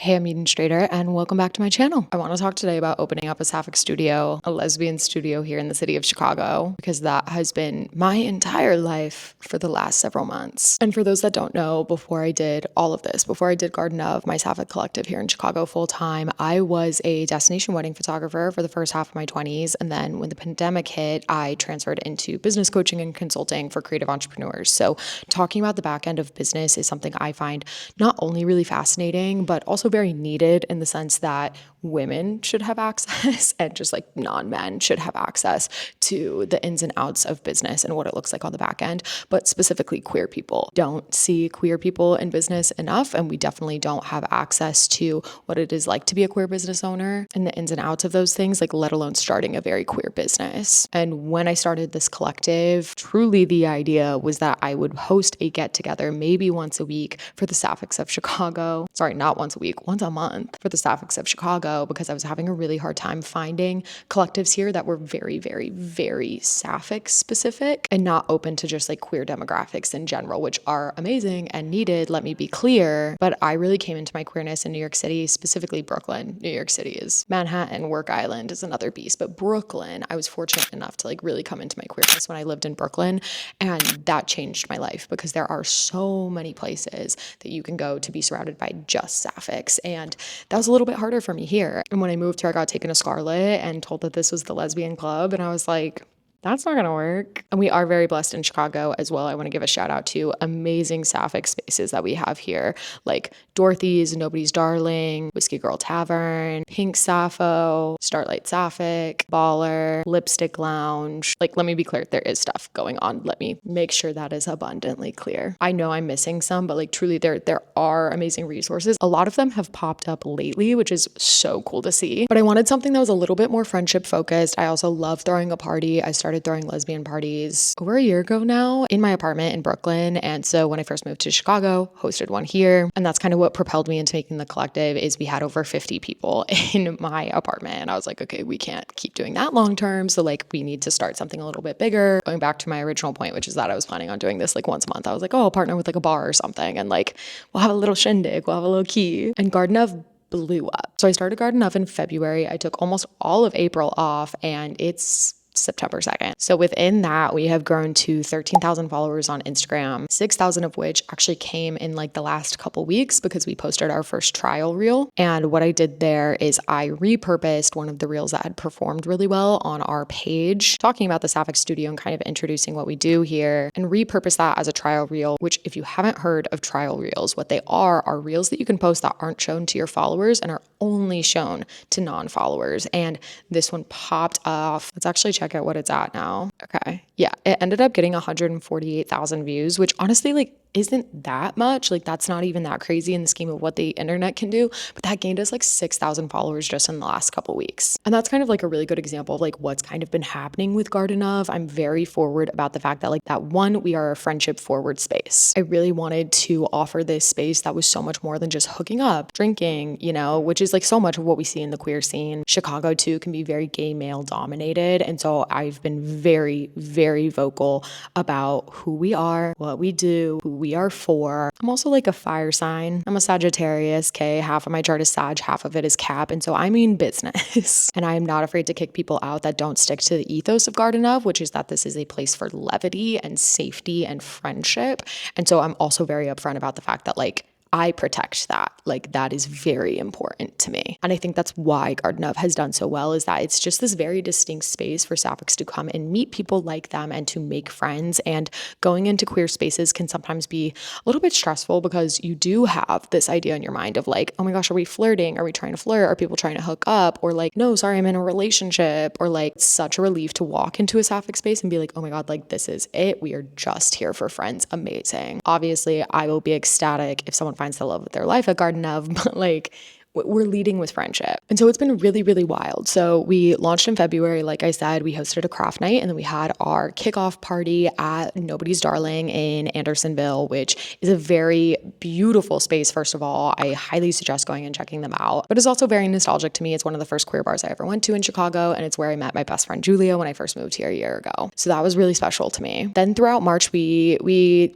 Hey, I'm Eden Strader, and welcome back to my channel. I want to talk today about opening up a Sapphic studio, a lesbian studio here in the city of Chicago, because that has been my entire life for the last several months. And for those that don't know, before I did all of this, before I did Garden of, my Sapphic Collective here in Chicago full time, I was a destination wedding photographer for the first half of my 20s. And then when the pandemic hit, I transferred into business coaching and consulting for creative entrepreneurs. So talking about the back end of business is something I find not only really fascinating, but also very needed in the sense that women should have access and just like non-men should have access to the ins and outs of business and what it looks like on the back end. But specifically, queer people don't see queer people in business enough, and we definitely don't have access to what it is like to be a queer business owner and the ins and outs of those things, like let alone starting a very queer business. And when I started this collective, truly the idea was that I would host a get together maybe once a week for the Saphics of Chicago. Sorry, not once a week, once a month for the Saphics of Chicago, because I was having a really hard time finding collectives here that were very, very, very Sapphic specific and not open to just like queer demographics in general, which are amazing and needed, let me be clear. But I really came into my queerness in New York City, specifically Brooklyn. New York City is Manhattan, Work Island is another beast, but Brooklyn, I was fortunate enough to like really come into my queerness when I lived in Brooklyn, and that changed my life because there are so many places that you can go to be surrounded by just Saphics, and that was a little bit harder for me here. And when I moved here, I got taken to Scarlet and told that this was the lesbian club, and I was like, that's not going to work. And we are very blessed in Chicago as well. I want to give a shout out to amazing Sapphic spaces that we have here, like Dorothy's, Nobody's Darling, Whiskey Girl Tavern, Pink Sappho, Starlight Sapphic, Baller, Lipstick Lounge. Like, let me be clear, there is stuff going on. Let me make sure that is abundantly clear. I know I'm missing some, but like truly there are amazing resources. A lot of them have popped up lately, which is so cool to see. But I wanted something that was a little bit more friendship focused. I also love throwing a party. I started throwing lesbian parties over a year ago now in my apartment in Brooklyn. And so when I first moved to Chicago, hosted one here. And that's kind of what propelled me into making the collective. Is we had over 50 people in my apartment. And I was like, okay, we can't keep doing that long term. So like we need to start something a little bit bigger. Going back to my original point, which is that I was planning on doing this like once a month. I was like, oh, I'll partner with like a bar or something. And like, we'll have a little shindig, we'll have a little key. And Garden of blew up. So I started Garden of in February. I took almost all of April off, and it's September 2nd. So within that, we have grown to 13,000 followers on Instagram, 6,000 of which actually came in like the last couple weeks because we posted our first trial reel. And what I did there is I repurposed one of the reels that had performed really well on our page, talking about the Sapphic studio and kind of introducing what we do here, and repurpose that as a trial reel, which if you haven't heard of trial reels, what they are reels that you can post that aren't shown to your followers and are only shown to non-followers. And this one popped off. Let's actually check out what it's at now. Okay. Yeah. It ended up getting 148,000 views, which honestly, like, isn't that much. Like, that's not even that crazy in the scheme of what the internet can do, but that gained us like 6,000 followers just in the last couple weeks. And that's kind of like a really good example of like what's kind of been happening with Garden of. I'm very forward about the fact that like that one, we are a friendship forward space. I really wanted to offer this space that was so much more than just hooking up, drinking, you know, which is like so much of what we see in the queer scene. Chicago too can be very gay male dominated. And so I've been very, very vocal about who we are, what we do, who we are for. I'm also like a fire sign. I'm a Sagittarius, okay? Half of my chart is Sag, half of it is Cap. And so I mean business. And I am not afraid to kick people out that don't stick to the ethos of Garden of, which is that this is a place for levity and safety and friendship. And so I'm also very upfront about the fact that like I protect that. Like, that is very important to me. And I think that's why Garden of has done so well, is that it's just this very distinct space for Saphics to come and meet people like them and to make friends. And going into queer spaces can sometimes be a little bit stressful because you do have this idea in your mind of like, oh my gosh, are we flirting? Are we trying to flirt? Are people trying to hook up? Or like, no, sorry, I'm in a relationship. Or like, it's such a relief to walk into a Sapphic space and be like, oh my God, like this is it. We are just here for friends. Amazing. Obviously, I will be ecstatic if someone finds the love of their life at Garden of, but like we're leading with friendship. And so it's been really, really wild. So we launched in February. Like I said, we hosted a craft night and then we had our kickoff party at Nobody's Darling in Andersonville, which is a very beautiful space. First of all, I highly suggest going and checking them out, but it's also very nostalgic to me. It's one of the first queer bars I ever went to in Chicago. And it's where I met my best friend, Julia, when I first moved here a year ago. So that was really special to me. Then throughout March, we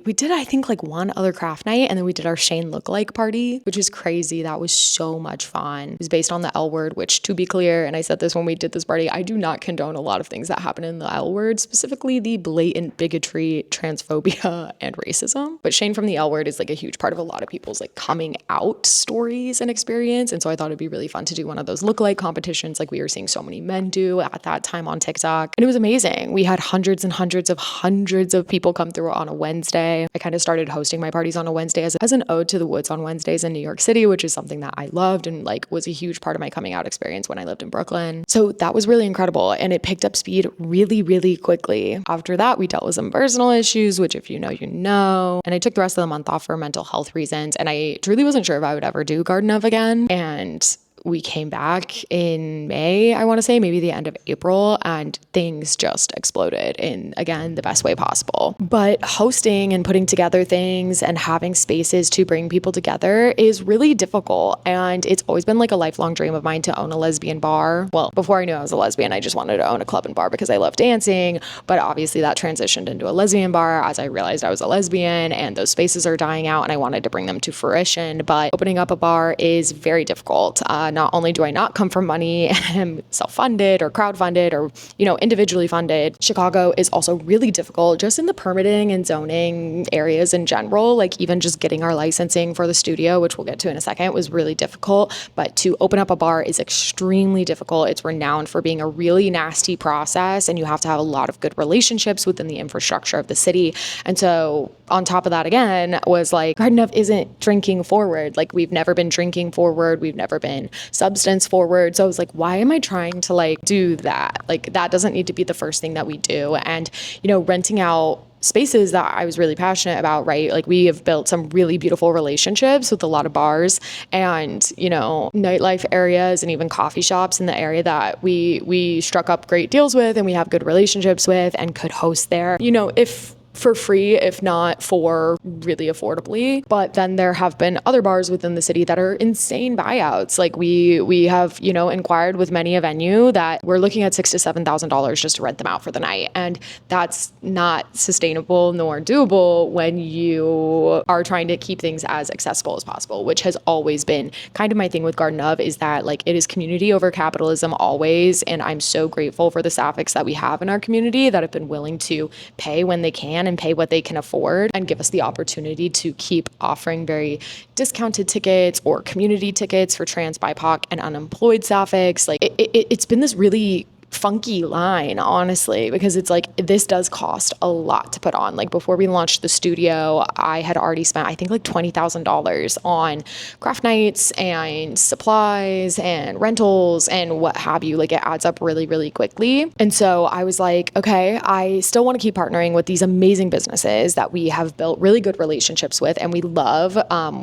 did, I think, like one other craft night. And then we did our Shane lookalike party, which is crazy. That was so much fun. It was based on the L word, which, to be clear, and I said this when we did this party, I do not condone a lot of things that happen in the L word, specifically the blatant bigotry, transphobia, and racism. But Shane from the L word is like a huge part of a lot of people's like coming out stories and experience. And so I thought it'd be really fun to do one of those lookalike competitions like we were seeing so many men do at that time on TikTok. And it was amazing. We had hundreds and hundreds of people come through on a Wednesday. I kind of started hosting my parties on a Wednesday as an ode to the woods on Wednesdays in New York City, which is something that I loved and like was a huge part of my coming out experience when I lived in Brooklyn. So that was really incredible. And it picked up speed really, really quickly. After that, we dealt with some personal issues, which if you know, you know. And I took the rest of the month off for mental health reasons. And I truly wasn't sure if I would ever do Garden of again. And we came back in May, I want to say, maybe the end of April, and things just exploded in, again, the best way possible. But hosting and putting together things and having spaces to bring people together is really difficult. And it's always been like a lifelong dream of mine to own a lesbian bar. Well, before I knew I was a lesbian, I just wanted to own a club and bar because I love dancing. But obviously that transitioned into a lesbian bar as I realized I was a lesbian and those spaces are dying out and I wanted to bring them to fruition. But opening up a bar is very difficult. Not only do I not come from money and am self-funded or crowdfunded or, individually funded, Chicago is also really difficult just in the permitting and zoning areas in general. Like even just getting our licensing for the studio, which we'll get to in a second, was really difficult. But to open up a bar is extremely difficult. It's renowned for being a really nasty process and you have to have a lot of good relationships within the infrastructure of the city. And so on top of that, again, was like Garden of isn't drinking forward. Like we've never been drinking forward. We've never been substance forward. So I was like, why am I trying to like do that? Like that doesn't need to be the first thing that we do. And, renting out spaces that I was really passionate about, right? Like we have built some really beautiful relationships with a lot of bars and, nightlife areas and even coffee shops in the area that we struck up great deals with and we have good relationships with and could host there, if for free, if not for really affordably. But then there have been other bars within the city that are insane buyouts. Like we have, inquired with many a venue that we're looking at $6,000 to $7,000 just to rent them out for the night. And that's not sustainable nor doable when you are trying to keep things as accessible as possible, which has always been kind of my thing with Garden of, is that like it is community over capitalism always. And I'm so grateful for the Sapphics that we have in our community that have been willing to pay when they can and pay what they can afford and give us the opportunity to keep offering very discounted tickets or community tickets for trans, BIPOC, and unemployed Sapphics. Like it's been this really funky line, honestly, because it's like this does cost a lot to put on. Like before we launched the studio, I had already spent I think like $20,000 on craft nights and supplies and rentals and what have you. Like it adds up really, really quickly. And so I was like, okay, I still want to keep partnering with these amazing businesses that we have built really good relationships with and we love.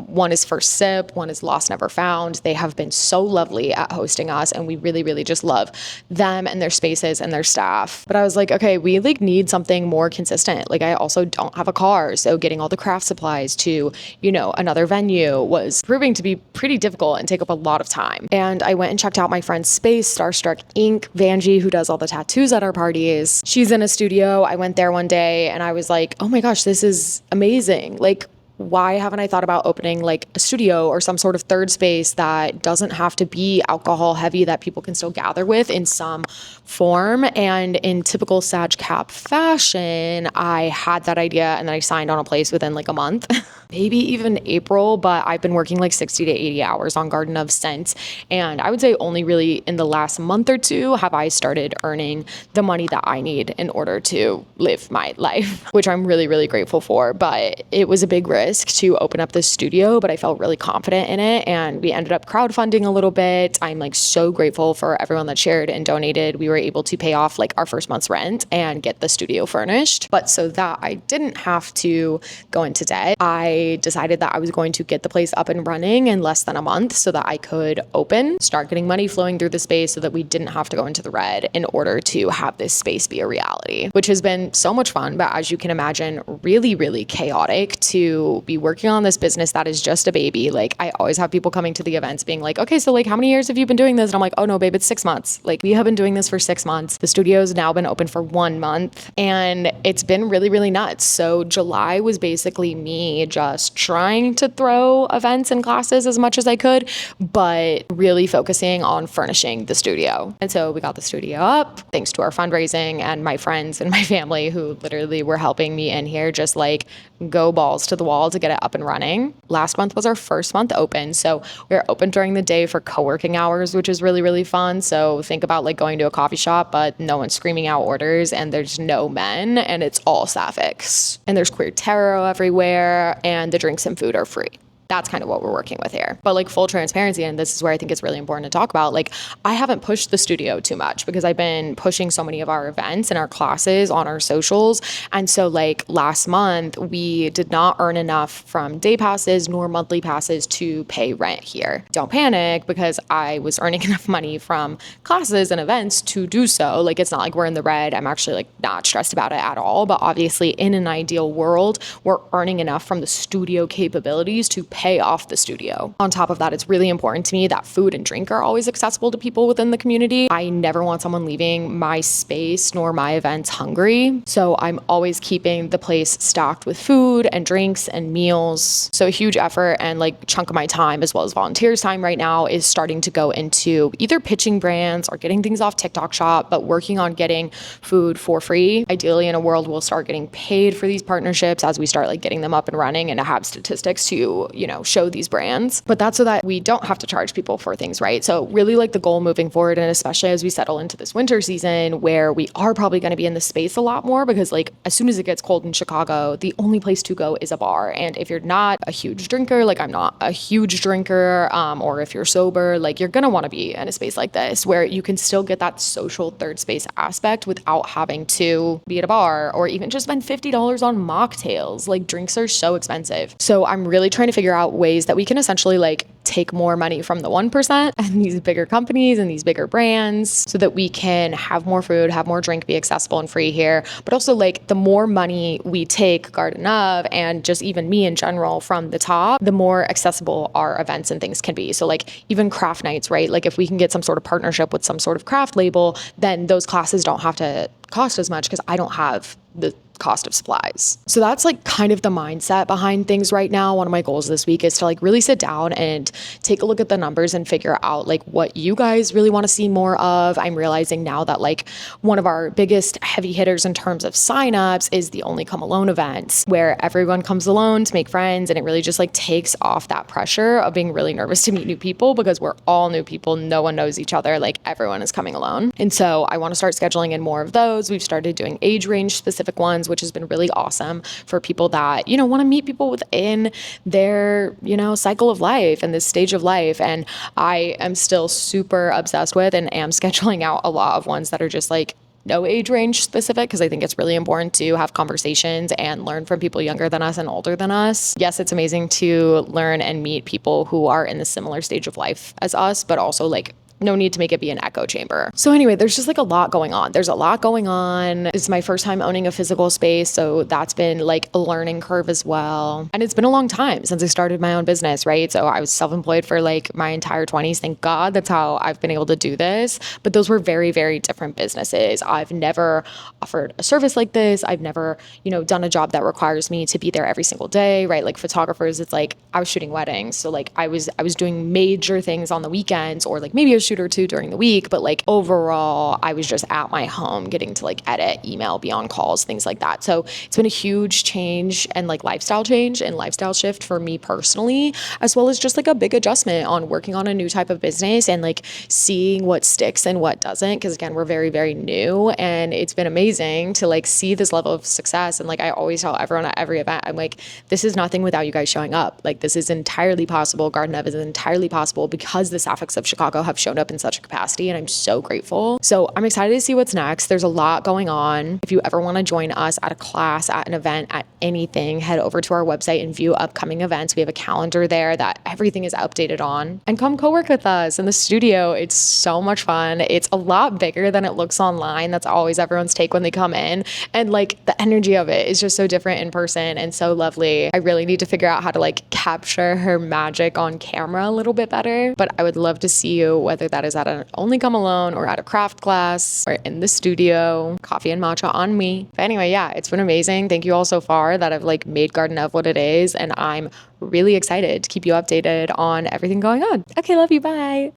One is First Sip, one is Lost Never Found. They have been so lovely at hosting us and we really, really just love them and their spaces and their staff. But I was like, okay, we like need something more consistent. Like I also don't have a car. So getting all the craft supplies to, another venue was proving to be pretty difficult and take up a lot of time. And I went and checked out my friend's space, Starstruck Inc., Vanjie, who does all the tattoos at our parties. She's in a studio. I went there one day and I was like, oh my gosh, this is amazing. Like, why haven't I thought about opening like a studio or some sort of third space that doesn't have to be alcohol heavy, that people can still gather with in some form? And in typical Sag Cap fashion, I had that idea and then I signed on a place within like a month, maybe even April, but I've been working like 60 to 80 hours on Garden of since. And I would say only really in the last month or two have I started earning the money that I need in order to live my life, which I'm really, really grateful for. But it was a big risk to open up this studio, but I felt really confident in it. And we ended up crowdfunding a little bit. I'm like so grateful for everyone that shared and donated. We were able to pay off like our first month's rent and get the studio furnished. But so that I didn't have to go into debt, I I decided that I was going to get the place up and running in less than a month so that I could open, start getting money flowing through the space so that we didn't have to go into the red in order to have this space be a reality, which has been so much fun. But as you can imagine, really, really chaotic to be working on this business that is just a baby. Like, I always have people coming to the events being like, okay, so like, how many years have you been doing this? And I'm like, oh no, babe, it's 6 months. Like, we have been doing this for 6 months. The studio's now been open for 1 month and it's been really, really nuts. So July was basically me just trying to throw events and classes as much as I could, but really focusing on furnishing the studio. And so we got the studio up thanks to our fundraising and my friends and my family who literally were helping me in here just like go balls to the wall to get it up and running. Last month was our first month open. So we were open during the day for co-working hours, which is really, really fun. So think about like going to a coffee shop, but no one's screaming out orders and there's no men and it's all Sapphics. And there's queer tarot everywhere and the drinks and food are free. That's kind of what we're working with here. But like full transparency, and this is where I think it's really important to talk about, like I haven't pushed the studio too much because I've been pushing so many of our events and our classes on our socials. And so like last month, we did not earn enough from day passes nor monthly passes to pay rent here. Don't panic because I was earning enough money from classes and events to do so. Like it's not like we're in the red. I'm actually like not stressed about it at all. But obviously in an ideal world, we're earning enough from the studio capabilities to pay off the studio. On top of that, it's really important to me that food and drink are always accessible to people within the community. I never want someone leaving my space nor my events hungry. So I'm always keeping the place stocked with food and drinks and meals. So a huge effort and like chunk of my time as well as volunteers' time right now is starting to go into either pitching brands or getting things off TikTok Shop, but working on getting food for free. Ideally in a world we'll start getting paid for these partnerships as we start like getting them up and running and to have statistics to, show these brands, but that's so that we don't have to charge people for things, right? So really like the goal moving forward, and especially as we settle into this winter season where we are probably going to be in the space a lot more because like as soon as it gets cold in Chicago, the only place to go is a bar. And if you're not a huge drinker, like I'm not a huge drinker, or if you're sober, like you're going to want to be in a space like this where you can still get that social third space aspect without having to be at a bar or even just spend $50 on mocktails. Like drinks are so expensive. So I'm really trying to figure out ways that we can essentially like take more money from the 1% and these bigger companies and these bigger brands so that we can have more food, have more drink, be accessible and free here. But also like the more money we take Garden of and just even me in general from the top, the more accessible our events and things can be. So like even craft nights, right? Like if we can get some sort of partnership with some sort of craft label, then those classes don't have to cost as much because I don't have the cost of supplies. So that's like kind of the mindset behind things right now. One of my goals this week is to like really sit down and take a look at the numbers and figure out like what you guys really want to see more of. I'm realizing now that like one of our biggest heavy hitters in terms of signups is the Only Come Alone events where everyone comes alone to make friends, and it really just like takes off that pressure of being really nervous to meet new people because we're all new people. No one knows each other. Like everyone is coming alone. And so I want to start scheduling in more of those. We've started doing age range specific ones, which has been really awesome for people that, want to meet people within their, cycle of life and this stage of life. And I am still super obsessed with and am scheduling out a lot of ones that are just like no age range specific because I think it's really important to have conversations and learn from people younger than us and older than us. Yes, it's amazing to learn and meet people who are in the similar stage of life as us, but also like no need to make it be an echo chamber. So anyway, there's just like a lot going on. There's a lot going on. It's my first time owning a physical space. So that's been like a learning curve as well. And it's been a long time since I started my own business, right? So I was self-employed for like my entire 20s. Thank God that's how I've been able to do this. But those were very, very different businesses. I've never offered a service like this. I've never, done a job that requires me to be there every single day, right? Like photographers, it's like I was shooting weddings. So like I was doing major things on the weekends or like maybe a shoot or two during the week, but like overall I was just at my home getting to like edit, email, be on calls, things like that. So it's been a huge change and like lifestyle change and lifestyle shift for me personally, as well as just like a big adjustment on working on a new type of business and like seeing what sticks and what doesn't. Cause again, we're very, very new and it's been amazing to like see this level of success. And like I always tell everyone at every event, I'm like, this is nothing without you guys showing up. Like this is entirely possible. Garden of is entirely possible because the Saphics of Chicago have shown up in such a capacity, and I'm so grateful. So I'm excited to see what's next. There's a lot going on. If you ever want to join us at a class, at an event, at anything, head over to our website and view upcoming events. We have a calendar there that everything is updated on. And come co-work with us in the studio. It's so much fun. It's a lot bigger than it looks online. That's always everyone's take when they come in. And like the energy of it is just so different in person and so lovely. I really need to figure out how to like capture her magic on camera a little bit better. But I would love to see you, whether that is at an Only Come Alone or at a craft class or in the studio. Coffee and matcha on me. But anyway, yeah, it's been amazing. Thank you all so far that have like made Garden of what it is. And I'm really excited to keep you updated on everything going on. Okay, love you. Bye.